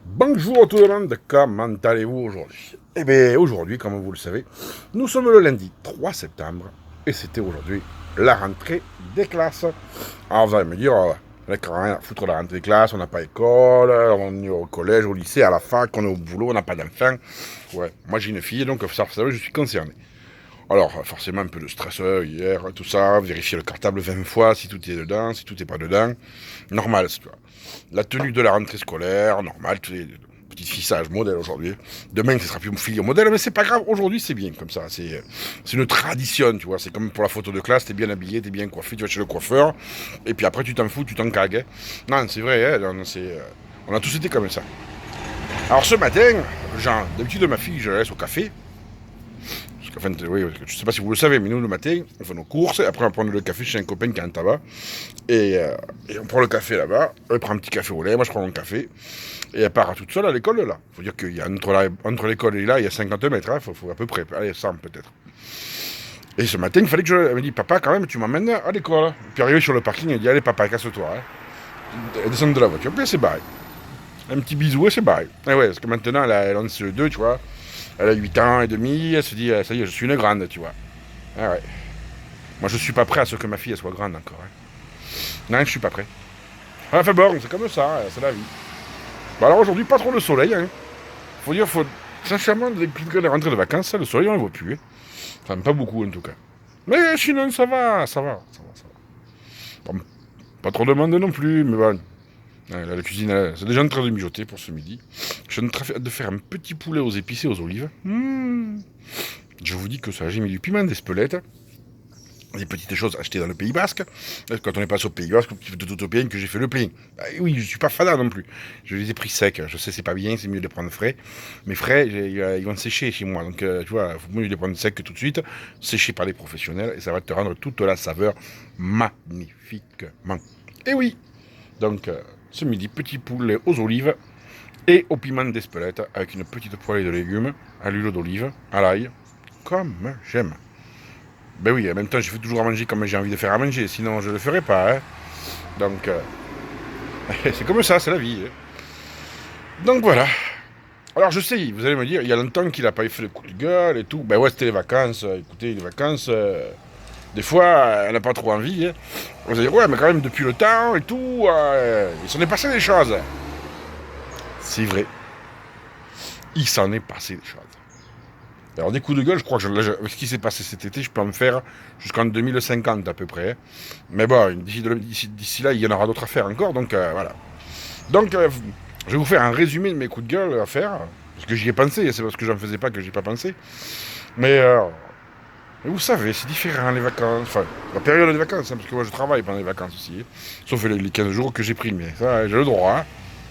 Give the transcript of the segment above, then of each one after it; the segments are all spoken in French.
Bonjour tout le monde, comment allez-vous aujourd'hui? Eh bien aujourd'hui, comme vous le savez, nous sommes le lundi 3 septembre et c'était aujourd'hui la rentrée des classes. Alors vous allez me dire, on n'a rien à foutre de la rentrée des classes, on n'a pas école, on est au collège, au lycée, à la fac, on est au boulot, on n'a pas d'enfants. Ouais, moi j'ai une fille donc ça, vous savez, je suis concerné. Alors, forcément, un peu de stress hier, tout ça, vérifier le cartable 20 fois si tout est dedans, si tout n'est pas dedans. Normal, tu vois. La tenue de la rentrée scolaire, normal, tous les petites filles sages, modèle aujourd'hui. Demain, ce sera plus une fille au modèle, mais c'est pas grave, aujourd'hui, c'est bien comme ça. C'est une tradition, tu vois. C'est comme pour la photo de classe, t'es bien habillé, t'es bien coiffé, tu vas chez le coiffeur, et puis après, tu t'en fous, tu t'en cagues. Non, c'est vrai, hein, non, on a tous été comme ça. Alors, ce matin, genre, d'habitude, ma fille, je la laisse au café. Enfin, oui, je sais pas si vous le savez, mais nous, le matin, on fait nos courses, et après, on prend le café chez un copain qui a un tabac, et on prend le café là-bas, elle prend un petit café au lait, moi je prends mon café, et elle part toute seule à l'école, là. Faut dire qu'il y a entre l'école et là, il y a 50 mètres, hein, faut à peu près, allez, 100 peut-être. Et ce matin, il fallait que elle me dise, papa, quand même, tu m'emmènes à l'école. Puis arrivé sur le parking, elle dit, allez, papa, casse-toi. Hein. Elle descend de la voiture, puis elle s'est barrée. Un petit bisou, elle s'est barrée. Et ouais, parce que maintenant, elle lance 2, tu vois. Elle a 8 ans et demi, elle se dit, ça y est, je suis une grande, tu vois. Ah ouais. Moi, je suis pas prêt à ce que ma fille elle soit grande encore. Hein. Non, je suis pas prêt. Enfin bon, c'est comme ça, c'est la vie. Bah alors aujourd'hui, pas trop de soleil. Hein. Faut dire, sincèrement, depuis qu'on est rentré de vacances, ça, le soleil, on le voit plus. Hein. Enfin, pas beaucoup en tout cas. Mais sinon, ça va, ça va, ça va, ça va. Bon, pas trop de monde non plus, mais bon. Ouais, là, la cuisine, c'est déjà en train de mijoter pour ce midi. Je suis en train de faire un petit poulet aux épices et aux olives. Je vous dis que ça, j'ai mis du piment d'Espelette. Des petites choses achetées dans le Pays Basque. Quand on est passé au Pays Basque, de tout au pays, que j'ai fait le plein. Bah, oui, je suis pas fada non plus. Je les ai pris secs. Je sais, c'est pas bien, c'est mieux de les prendre frais. Mais frais, ils vont sécher chez moi. Donc, tu vois, il faut mieux les prendre secs que tout de suite. Séchés par des professionnels. Et ça va te rendre toute la saveur magnifiquement. Et oui. Donc, ce midi, petit poulet aux olives et au piment d'Espelette avec une petite poêlée de légumes à l'huile d'olive, à l'ail, comme j'aime. Ben oui, en même temps, je fais toujours à manger comme j'ai envie de faire à manger, sinon je ne le ferai pas. Hein. Donc, c'est comme ça, c'est la vie. Hein. Donc voilà. Alors je sais, vous allez me dire, il y a longtemps qu'il n'a pas fait le coup de gueule et tout. Ben ouais, c'était les vacances. Écoutez, les vacances, des fois, elle n'a pas trop envie. Hein. Vous allez dire, ouais, mais quand même, depuis le temps et tout, il s'en est passé des choses. C'est vrai, il s'en est passé des choses. Alors des coups de gueule, je crois que avec ce qui s'est passé cet été, je peux en faire jusqu'en 2050 à peu près. Mais bon, d'ici là, il y en aura d'autres à faire encore, donc voilà. Donc, je vais vous faire un résumé de mes coups de gueule à faire, parce que j'y ai pensé, c'est parce que j'en faisais pas que j'y ai pas pensé. Mais vous savez, c'est différent les vacances, enfin, la période des vacances, hein, parce que moi je travaille pendant les vacances aussi, hein. Sauf les 15 jours que j'ai pris, mais ça, j'ai le droit. Hein.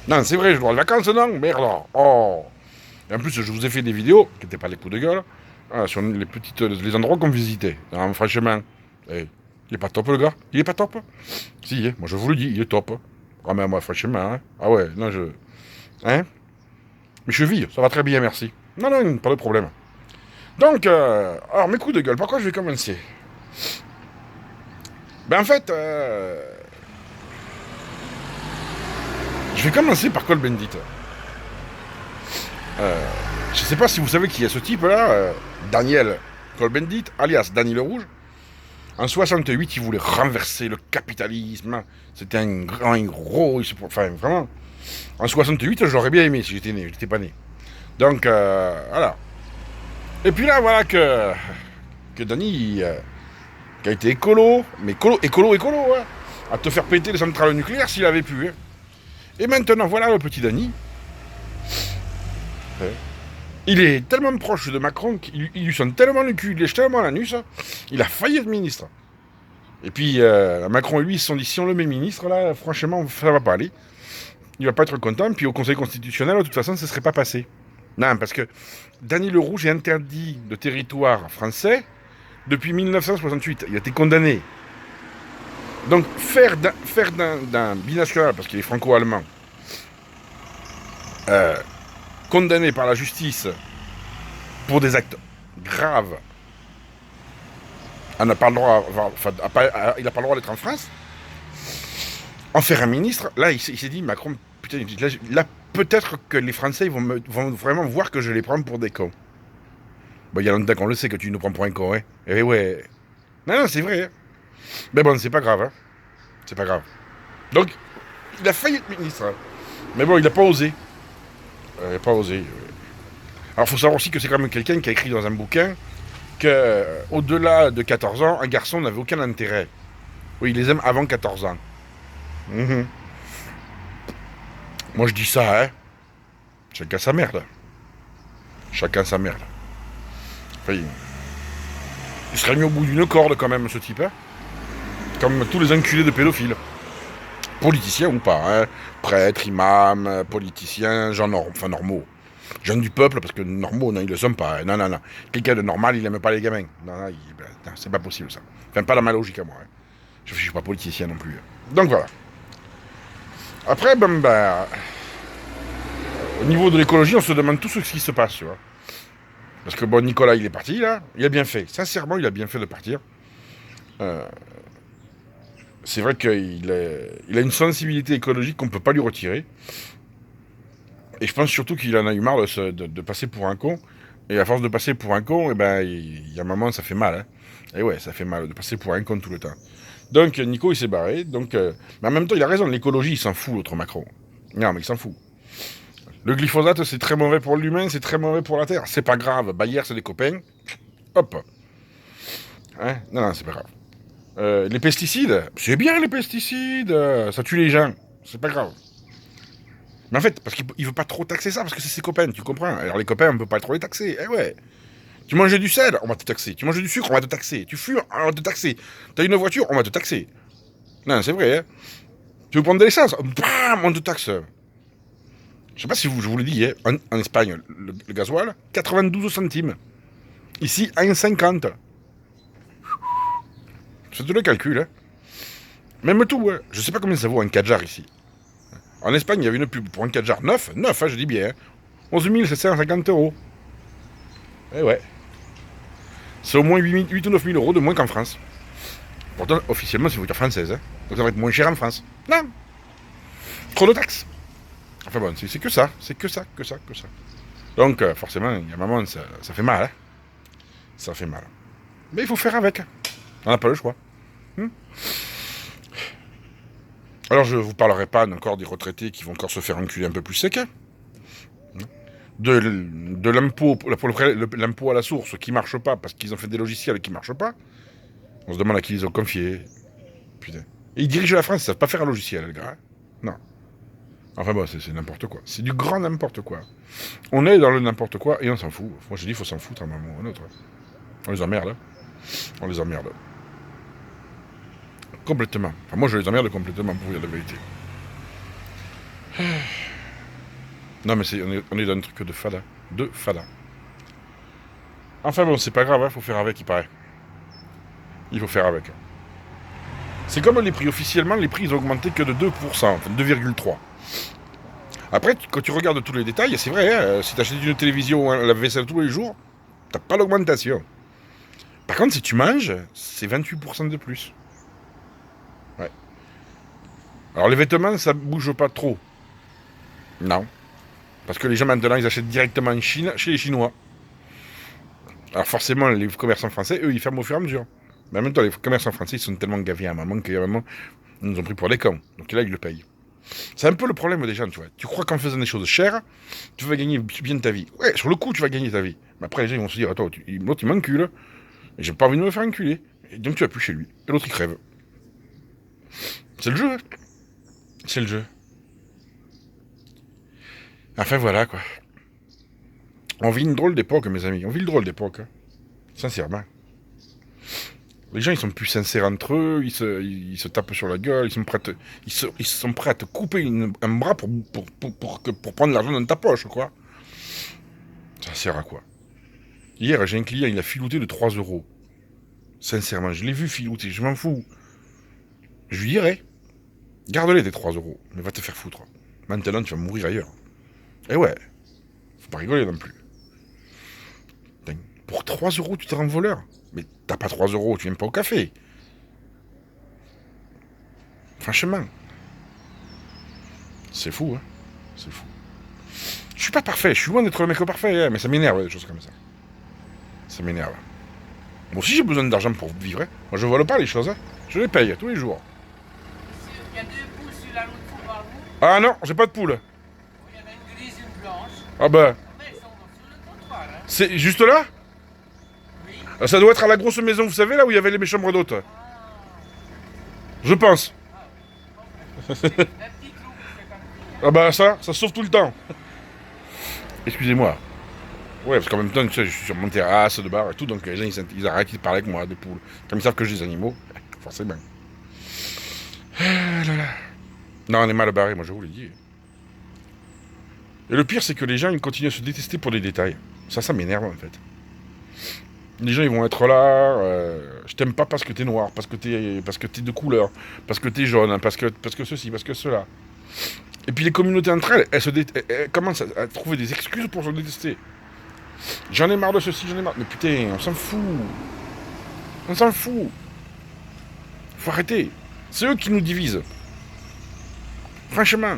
Non, c'est vrai, j'ai le droit de vacances, non? Merde, oh. Et en plus, je vous ai fait des vidéos, qui n'étaient pas des coups de gueule, sur les endroits qu'on visitait. Alors, franchement, il est pas top le gars. Il est pas top. Si, moi je vous le dis, il est top. Ah mais moi franchement, hein. Ah ouais, non je... Hein. Mes chevilles, ça va très bien, merci. Non, non, pas de problème. Donc, alors mes coups de gueule, par quoi je vais commencer? Ben en fait, je vais commencer par Cole Bendit. Je sais pas si vous savez qui est ce type-là, Daniel Cohn-Bendit, alias Danny le Rouge. En 68, il voulait renverser le capitalisme. C'était un grand héros. Enfin, vraiment. En 68, j'aurais bien aimé si j'étais né. J'étais pas né. Donc, voilà. Et puis là, voilà que Danny, qui a été écolo, mais écolo, hein, à te faire péter les centrales nucléaires s'il avait pu. Hein. Et maintenant, voilà le petit Danny. Il est tellement proche de Macron qu'il lui sonne tellement le cul, il lèche tellement l'anus, il a failli être ministre. Et puis Macron et lui ils se sont dit si on le met ministre là, franchement ça va pas aller. Il va pas être content, puis au Conseil constitutionnel de toute façon ça serait pas passé. Non, parce que Dany le Rouge est interdit de territoire français depuis 1968. Il a été condamné. Donc faire d'un binational, parce qu'il est franco-allemand, condamné par la justice pour des actes graves, il n'a pas le droit, il n'a pas le droit d'être en France. En faire un ministre, là, il s'est dit, Macron, putain, là, peut-être que les Français vont vraiment voir que je les prends pour des cons. Bon, il y a longtemps qu'on le sait que tu nous prends pour un con, hein. Eh ouais. Non, c'est vrai. Hein. Mais bon, c'est pas grave, hein. C'est pas grave. Donc, il a failli être ministre. Hein. Mais bon, il n'a pas osé. Il n'a pas osé. Alors, il faut savoir aussi que c'est quand même quelqu'un qui a écrit dans un bouquin que, au-delà de 14 ans, un garçon n'avait aucun intérêt. Oui, il les aime avant 14 ans. Mhm. Moi, je dis ça, hein. Chacun sa merde. Chacun sa merde. Enfin, il serait mis au bout d'une corde, quand même, ce type, hein. Comme tous les enculés de pédophiles. Politiciens ou pas, hein. Prêtres, imams, politiciens, gens normaux. Gens du peuple, parce que normaux, non, ils le sont pas. Hein. Non, non, non. Quelqu'un de normal, il aime pas les gamins. Non, non, non c'est pas possible, ça. Enfin, pas dans ma logique à moi. Hein. Je suis pas politicien non plus. Hein. Donc, voilà. Après, au niveau de l'écologie, on se demande tout ce qui se passe, tu vois. Parce que, bon, Nicolas, il est parti, là. Il a bien fait. Sincèrement, il a bien fait de partir. C'est vrai qu'il a une sensibilité écologique qu'on ne peut pas lui retirer. Et je pense surtout qu'il en a eu marre de passer pour un con. Et à force de passer pour un con, eh ben, il y a un moment, ça fait mal. Hein. Et ouais, ça fait mal de passer pour un con tout le temps. Donc, Nico, il s'est barré. Mais en même temps, il a raison. L'écologie, il s'en fout, l'autre Macron. Non, mais il s'en fout. Le glyphosate, c'est très mauvais pour l'humain, c'est très mauvais pour la terre. C'est pas grave. Bayer, c'est des copains. Hop. Hein, non, c'est pas grave. Les pesticides, c'est bien les pesticides. Ça tue les gens. C'est pas grave. Mais en fait, parce qu'il veut pas trop taxer ça, parce que c'est ses copains, tu comprends. Alors les copains, on peut pas trop les taxer. Eh ouais. Tu manges du sel, on va te taxer. Tu manges du sucre, on va te taxer. Tu fumes, on va te taxer. T'as une voiture, on va te taxer. Non, c'est vrai, hein. Tu veux prendre de l'essence, bam, on te taxe. Je sais pas si je vous le dis, hein. En Espagne, le gasoil, 92 centimes. Ici, 1,50. Faites le calcul, hein. Même tout, hein. Je sais pas combien ça vaut un Kadjar ici. En Espagne, il y avait une pub pour un Kadjar neuf, hein, je dis bien, hein. 11 750 €. Eh ouais. C'est au moins 8 ou 9 000 € de moins qu'en France. Pourtant, officiellement, c'est une voiture française. Hein. Donc ça va être moins cher en France. Non. Trop de taxes. Enfin bon, c'est que ça. C'est que ça. Donc, forcément, il y a un moment, ça fait mal. Hein. Ça fait mal. Mais il faut faire avec. On n'a pas le choix. Alors, je ne vous parlerai pas encore des retraités qui vont encore se faire enculer un peu plus sec. De l'impôt, l'impôt à la source qui marche pas parce qu'ils ont fait des logiciels qui marchent pas. On se demande à qui ils ont confié. Putain. Et ils dirigent la France, ils savent pas faire un logiciel, les gars. Hein. Non. Enfin bon, c'est n'importe quoi. C'est du grand n'importe quoi. On est dans le n'importe quoi et on s'en fout. Moi, je dis, il faut s'en foutre à un moment ou à un autre. On les emmerde. Hein. On les emmerde. Complètement. Enfin, moi, je les emmerde complètement, pour dire la vérité. Non, mais on est dans un truc de fada. De fada. Enfin bon, c'est pas grave, hein, faut faire avec, il paraît. Il faut faire avec. C'est comme les prix. Officiellement, les prix, ils ont augmenté que de 2%, enfin 2,3%. Après, quand tu regardes tous les détails, c'est vrai, hein, si tu achètes une télévision ou un lave-vaisselle tous les jours, t'as pas l'augmentation. Par contre, si tu manges, c'est 28% de plus. Ouais. Alors les vêtements, ça bouge pas trop. Non. Parce que les gens maintenant, ils achètent directement en Chine, chez les Chinois. Alors forcément, les commerçants français, eux, ils ferment au fur et à mesure. Mais en même temps, les commerçants français, ils sont tellement gavés à un moment qu'à un moment, ils nous ont pris pour des cons. Donc là, ils le payent. C'est un peu le problème des gens, tu vois. Tu crois qu'en faisant des choses chères, tu vas gagner bien ta vie. Ouais, sur le coup, tu vas gagner ta vie. Mais après, les gens ils vont se dire, attends, l'autre, il m'encule. Et j'ai pas envie de me faire enculer. Et donc, tu vas plus chez lui. Et l'autre, il crève. C'est le jeu. Hein. C'est le jeu. Enfin, voilà, quoi. On vit une drôle d'époque, mes amis. On vit une drôle d'époque. Hein. Sincèrement. Les gens, ils sont plus sincères entre eux, ils se tapent sur la gueule, ils sont prêts à te couper un bras pour prendre l'argent dans ta poche, quoi. Ça sert à quoi? Hier, j'ai un client, il a filouté de 3 €. Sincèrement, je l'ai vu filouter, je m'en fous. Je lui dirais, garde-les tes 3 €, mais va te faire foutre. Maintenant, tu vas mourir ailleurs. Eh ouais, faut pas rigoler non plus. Pour 3 €, tu te rends voleur? Mais t'as pas 3 €, tu viens pas au café. Franchement. C'est fou, hein. C'est fou. suis pas parfait, je suis loin d'être le mec parfait, hein, mais ça m'énerve, des choses comme ça. Ça m'énerve. Moi aussi, j'ai besoin d'argent pour vivre. Hein. Moi, je vole pas les choses. Hein. Je les paye tous les jours. Il y a 2 poules sur la route par vous. Ah non, j'ai pas de poule. Il y en a une grise, une blanche. Ah bah, Mais elles sont sur le trottoir. Hein. c'est juste là? Oui. Ça doit être à la grosse maison, vous savez, là où il y avait les chambres d'hôtes. Je pense. Un petit trou, c'est comme Ah bah ça sauve tout le temps. Excusez-moi. Ouais, parce qu'en même temps, tu sais, je suis sur mon terrasse de bar et tout, donc les gens, ils arrêtent, ils parlent avec moi, des poules. Comme ils savent que j'ai des animaux, forcément. Ah là là. Non, on est mal barré, moi je vous l'ai dit. Et le pire, c'est que les gens, ils continuent à se détester pour des détails. Ça m'énerve, en fait. Les gens, ils vont être là, je t'aime pas parce que t'es noir, parce que t'es de couleur, parce que t'es jaune, parce que ceci, parce que cela. Et puis les communautés entre elles, elles commencent à trouver des excuses pour se détester. J'en ai marre de ceci, j'en ai marre. Mais putain, on s'en fout. On s'en fout. Faut arrêter. C'est eux qui nous divisent. Franchement.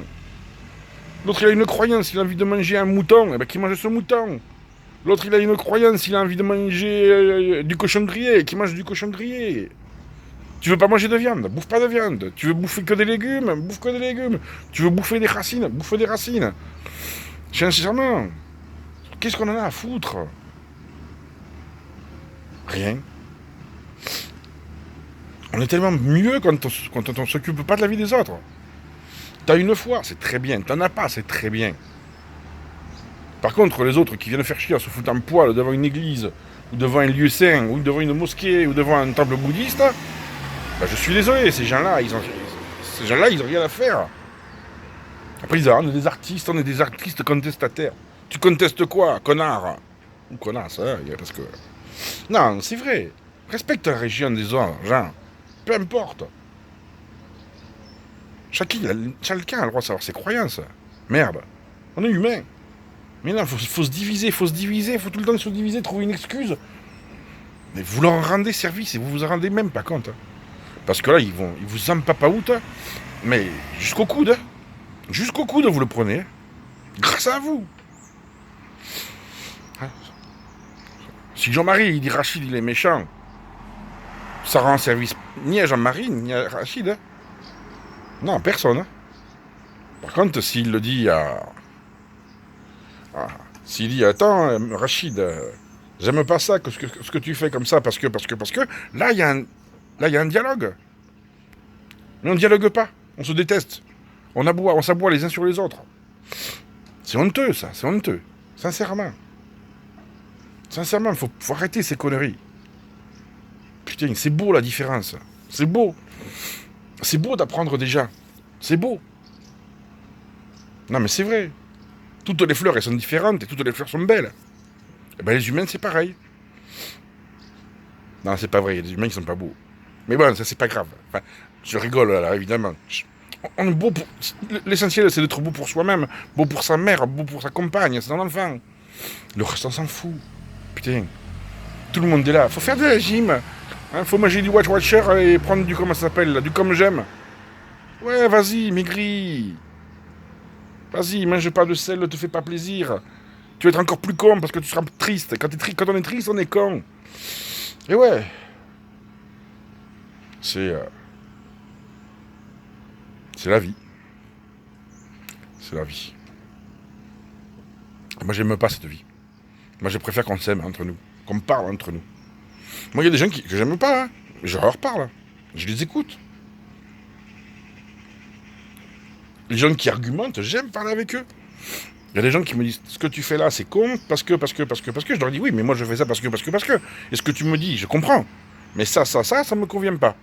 L'autre, il a une croyance, il a envie de manger un mouton, eh ben qu'il mange ce mouton. L'autre, il a une croyance, il a envie de manger du cochon grillé, qu'il mange du cochon grillé. Tu veux pas manger de viande, bouffe pas de viande. Tu veux bouffer que des légumes, bouffe que des légumes. Tu veux bouffer des racines, bouffe des racines. Sincèrement, qu'est-ce qu'on en a à foutre? Rien. On est tellement mieux quand on s'occupe pas de la vie des autres. T'as une foi, c'est très bien. T'en as pas, c'est très bien. Par contre, les autres qui viennent faire chier en se foutant en poil devant une église, ou devant un lieu saint, ou devant une mosquée, ou devant un temple bouddhiste, bah, je suis désolé, ces gens-là, ils ont rien à faire. Après, ils on est des artistes contestataires. Tu contestes quoi, connard? Ou connasse, hein, parce que... Non, c'est vrai. Respecte la région des autres, gens. Peu importe. Chacun a le droit de savoir ses croyances. Merde. On est humain. Mais non, faut se diviser, faut tout le temps se diviser, trouver une excuse. Mais vous leur rendez service et vous vous en rendez même pas compte. Hein. Parce que là, ils vous empapaoutent, mais jusqu'au coude. Hein. Jusqu'au coude, vous le prenez. Hein. Grâce à vous. Hein. Si Jean-Marie, il dit Rachid, il est méchant, ça rend service ni à Jean-Marie, ni à Rachid. Hein. Non, personne. Hein. Par contre, s'il le dit à... s'il dit, attends, Rachid, j'aime pas ça, ce que tu fais comme ça, parce que, là, il y a un dialogue. Mais on ne dialogue pas, on se déteste. On s'aboie les uns sur les autres. C'est honteux, ça, c'est honteux. Sincèrement. Sincèrement, faut arrêter ces conneries. Putain, c'est beau la différence. C'est beau. C'est beau d'apprendre déjà. C'est beau. Non, mais c'est vrai. Toutes les fleurs, elles sont différentes et toutes les fleurs sont belles. Et ben les humains, c'est pareil. Non, c'est pas vrai, il y a des humains qui sont pas beaux. Mais bon, ça, c'est pas grave. Enfin, je rigole, là, évidemment. On est beau pour... L'essentiel, c'est d'être beau pour soi-même, beau pour sa mère, beau pour sa compagne, son enfant. Le reste, on s'en fout. Putain. Tout le monde est là. Faut faire de la gym. Hein, faut manger du Watch Watcher et prendre du... Comment ça s'appelle, là, du comme j'aime. Ouais, vas-y, maigris. Vas-y, mange pas de sel, ne te fais pas plaisir. Tu vas être encore plus con parce que tu seras triste. Quand on est triste, on est con. Et ouais. C'est la vie. C'est la vie. Moi, j'aime pas cette vie. Moi, je préfère qu'on s'aime entre nous. Qu'on parle entre nous. Moi, il y a des gens que j'aime pas. Hein. Je leur parle. Je les écoute. Les gens qui argumentent, j'aime parler avec eux. Il y a des gens qui me disent, ce que tu fais là, c'est con, parce que. Je leur dis, oui, mais moi, je fais ça parce que. Et ce que tu me dis, je comprends. Mais ça me convient pas.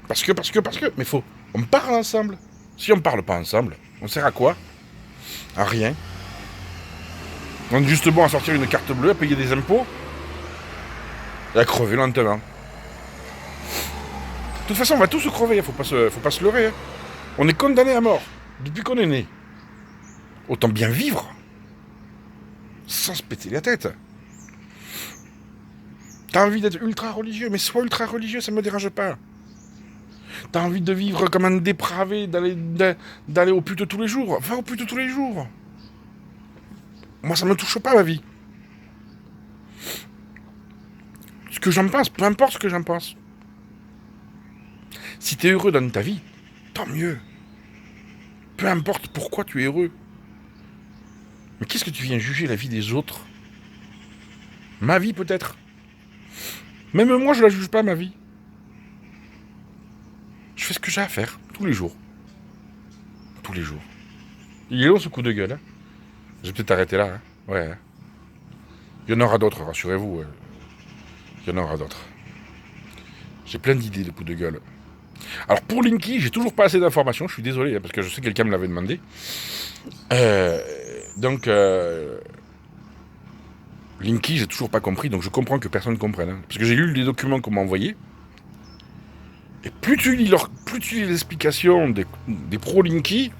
Parce que. Mais on parle ensemble. Si on parle pas ensemble, on sert à quoi? À rien. On est juste bon à sortir une carte bleue, à payer des impôts, et à crever lentement. De toute façon, on va tous se crever, faut pas se leurrer. Hein. On est condamné à mort, depuis qu'on est né. Autant bien vivre, sans se péter la tête. T'as envie d'être ultra religieux, mais sois ultra religieux, ça me dérange pas. T'as envie de vivre comme un dépravé, d'aller aux putes tous les jours, va aux putes tous les jours. Moi, ça me touche pas, ma vie. Ce que j'en pense, peu importe ce que j'en pense. Si tu es heureux dans ta vie, tant mieux. Peu importe pourquoi tu es heureux. Mais qu'est-ce que tu viens juger la vie des autres? Ma vie, peut-être. Même moi, je la juge pas, ma vie. Je fais ce que j'ai à faire, tous les jours. Tous les jours. Il est long, ce coup de gueule. Hein. Je vais peut-être arrêter là. Hein. Ouais. Hein. Il y en aura d'autres, rassurez-vous. Il y en aura d'autres. J'ai plein d'idées de coups de gueule. Alors, pour Linky, j'ai toujours pas assez d'informations. Je suis désolé, hein, parce que je sais que quelqu'un me l'avait demandé. Donc... Linky, j'ai toujours pas compris, donc je comprends que personne ne comprenne. Hein. Parce que j'ai lu les documents qu'on m'a envoyés. Et plus tu lis les explications des pro-Linky,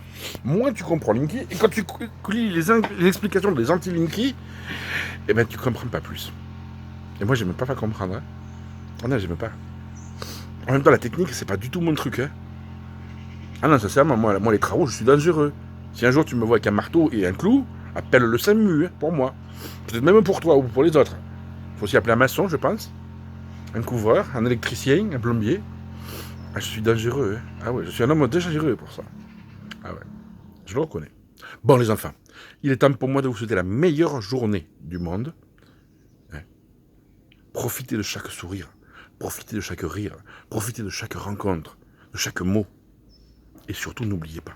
moins tu comprends Linky. Et quand tu lis les explications des anti-Linky, eh ben tu comprends pas plus. Et moi, j'aime pas comprendre. Hein. Ah non, j'aime pas. En même temps, la technique, c'est pas du tout mon truc. Hein. Ah non, sincèrement, moi, les travaux, je suis dangereux. Si un jour tu me vois avec un marteau et un clou, appelle le SAMU, hein, pour moi. Peut-être même pour toi ou pour les autres. Il faut aussi appeler un maçon, je pense. Un couvreur, un électricien, un plombier. Ah, je suis dangereux. Hein. Ah ouais, je suis un homme dangereux pour ça. Ah ouais, je le reconnais. Bon, les enfants, il est temps pour moi de vous souhaiter la meilleure journée du monde. Hein. Profitez de chaque sourire. Profitez de chaque rire. Profitez de chaque rencontre. De chaque mot. Et surtout, n'oubliez pas.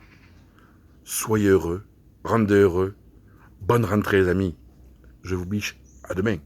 Soyez heureux. Rendez heureux. Bonne rentrée, les amis. Je vous biche. À demain.